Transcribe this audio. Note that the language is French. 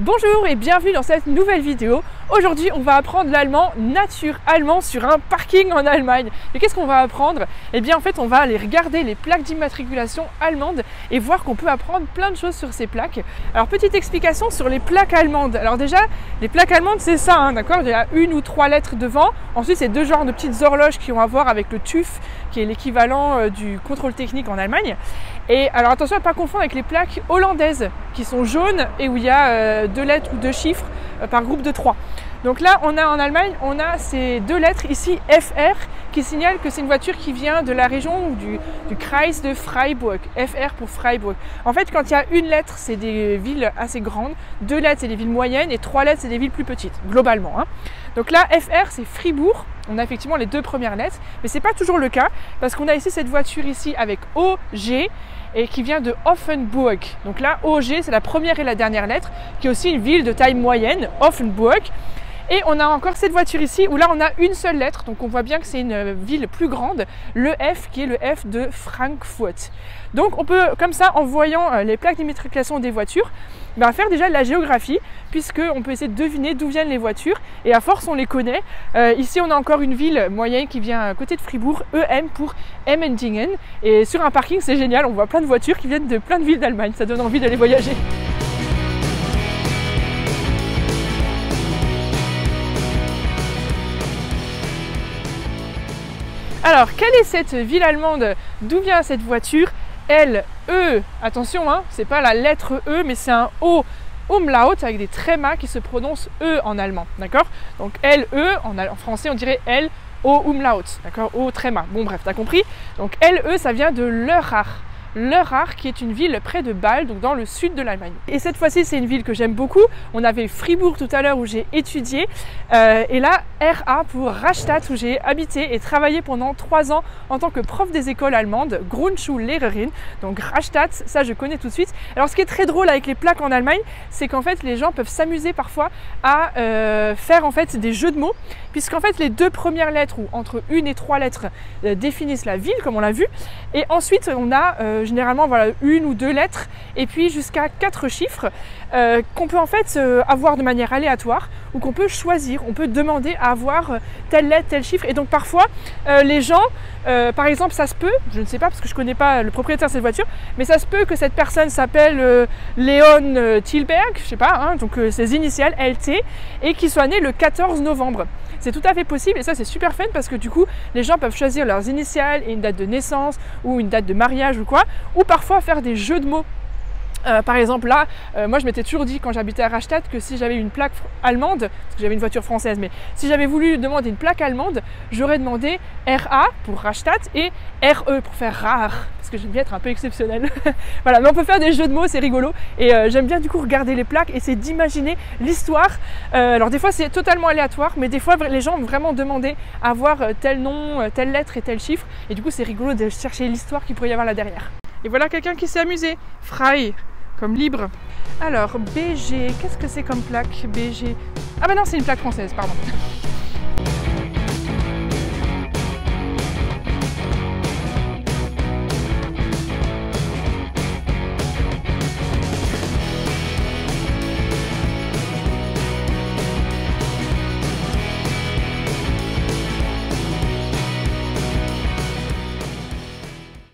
Bonjour et bienvenue dans cette nouvelle vidéo. Aujourd'hui on va apprendre l'allemand nature allemand sur un parking en Allemagne. Et qu'est-ce qu'on va apprendre? Eh bien en fait on va aller regarder les plaques d'immatriculation allemandes et voir qu'on peut apprendre plein de choses sur ces plaques. Alors petite explication sur les plaques allemandes. Alors déjà les plaques allemandes c'est ça, hein, d'accord? Il y a une ou trois lettres devant. Ensuite c'est deux genres de petites horloges qui ont à voir avec le TÜV qui est l'équivalent du contrôle technique en Allemagne. Et alors attention à ne pas confondre avec les plaques hollandaises qui sont jaunes et où il y a deux lettres ou deux chiffres par groupe de 3. Donc là on a en Allemagne, on a ces deux lettres ici FR qui signalent que c'est une voiture qui vient de la région du Kreis de Freiburg. FR pour Freiburg. En fait quand il y a une lettre c'est des villes assez grandes, deux lettres c'est des villes moyennes et trois lettres c'est des villes plus petites globalement, hein. Donc là FR c'est Fribourg. On a effectivement les deux premières lettres, mais ce n'est pas toujours le cas parce qu'on a ici cette voiture ici avec OG et qui vient de Offenburg. Donc là, OG, c'est la première et la dernière lettre, qui est aussi une ville de taille moyenne, Offenburg. Et on a encore cette voiture ici où là on a une seule lettre, donc on voit bien que c'est une ville plus grande, le F qui est le F de Frankfurt. Donc on peut comme ça, en voyant les plaques d'immatriculation des voitures, faire déjà de la géographie, puisqu'on peut essayer de deviner d'où viennent les voitures, et à force on les connaît. Ici on a encore une ville moyenne qui vient à côté de Fribourg, EM pour Emmendingen, et sur un parking c'est génial, on voit plein de voitures qui viennent de plein de villes d'Allemagne, ça donne envie d'aller voyager. Alors, quelle est cette ville allemande? D'où vient cette voiture? L-E, attention, hein, c'est pas la lettre E, mais c'est un O umlaut avec des trémas qui se prononcent E en allemand, d'accord? Donc L-E, en français on dirait L-O umlaut, d'accord? O tréma, bon bref, t'as compris? Donc L-E, ça vient de Lörrach. Lörrach qui est une ville près de Bâle, donc dans le sud de l'Allemagne. Et cette fois-ci c'est une ville que j'aime beaucoup. On avait Fribourg tout à l'heure où j'ai étudié et là RA pour Rastatt où j'ai habité et travaillé pendant 3 ans en tant que prof des écoles allemandes, Grundschullehrerin. Donc Rastatt, ça je connais tout de suite. Alors ce qui est très drôle avec les plaques en Allemagne, c'est qu'en fait les gens peuvent s'amuser parfois à faire en fait des jeux de mots, puisqu'en fait les deux premières lettres ou entre une et trois lettres définissent la ville comme on l'a vu, et ensuite on a généralement voilà, une ou deux lettres et puis jusqu'à 4 chiffres qu'on peut en fait avoir de manière aléatoire ou qu'on peut choisir. On peut demander à avoir telle lettre, tel chiffre, et donc parfois les gens, par exemple ça se peut, je ne sais pas parce que je ne connais pas le propriétaire de cette voiture, mais ça se peut que cette personne s'appelle Léon Thielberg, je ne sais pas, hein, donc ses initiales LT, et qu'il soit né le 14 novembre. C'est tout à fait possible et ça c'est super fun parce que du coup les gens peuvent choisir leurs initiales et une date de naissance ou une date de mariage ou quoi, ou parfois faire des jeux de mots. Par exemple là, moi je m'étais toujours dit quand j'habitais à Rastatt que si j'avais une plaque allemande, parce que j'avais une voiture française, mais si j'avais voulu demander une plaque allemande, j'aurais demandé RA pour Rastatt et RE pour faire rare, parce que j'aime bien être un peu exceptionnel. Voilà, mais on peut faire des jeux de mots, c'est rigolo, et j'aime bien du coup regarder les plaques, essayer d'imaginer l'histoire. Alors des fois c'est totalement aléatoire, mais des fois les gens ont vraiment demandé à avoir tel nom, telle lettre et tel chiffre, et du coup c'est rigolo de chercher l'histoire qu'il pourrait y avoir là derrière. Et voilà quelqu'un qui s'est amusé, Frei, comme libre. Alors BG, qu'est-ce que c'est comme plaque BG? Ah bah non, c'est une plaque française, pardon.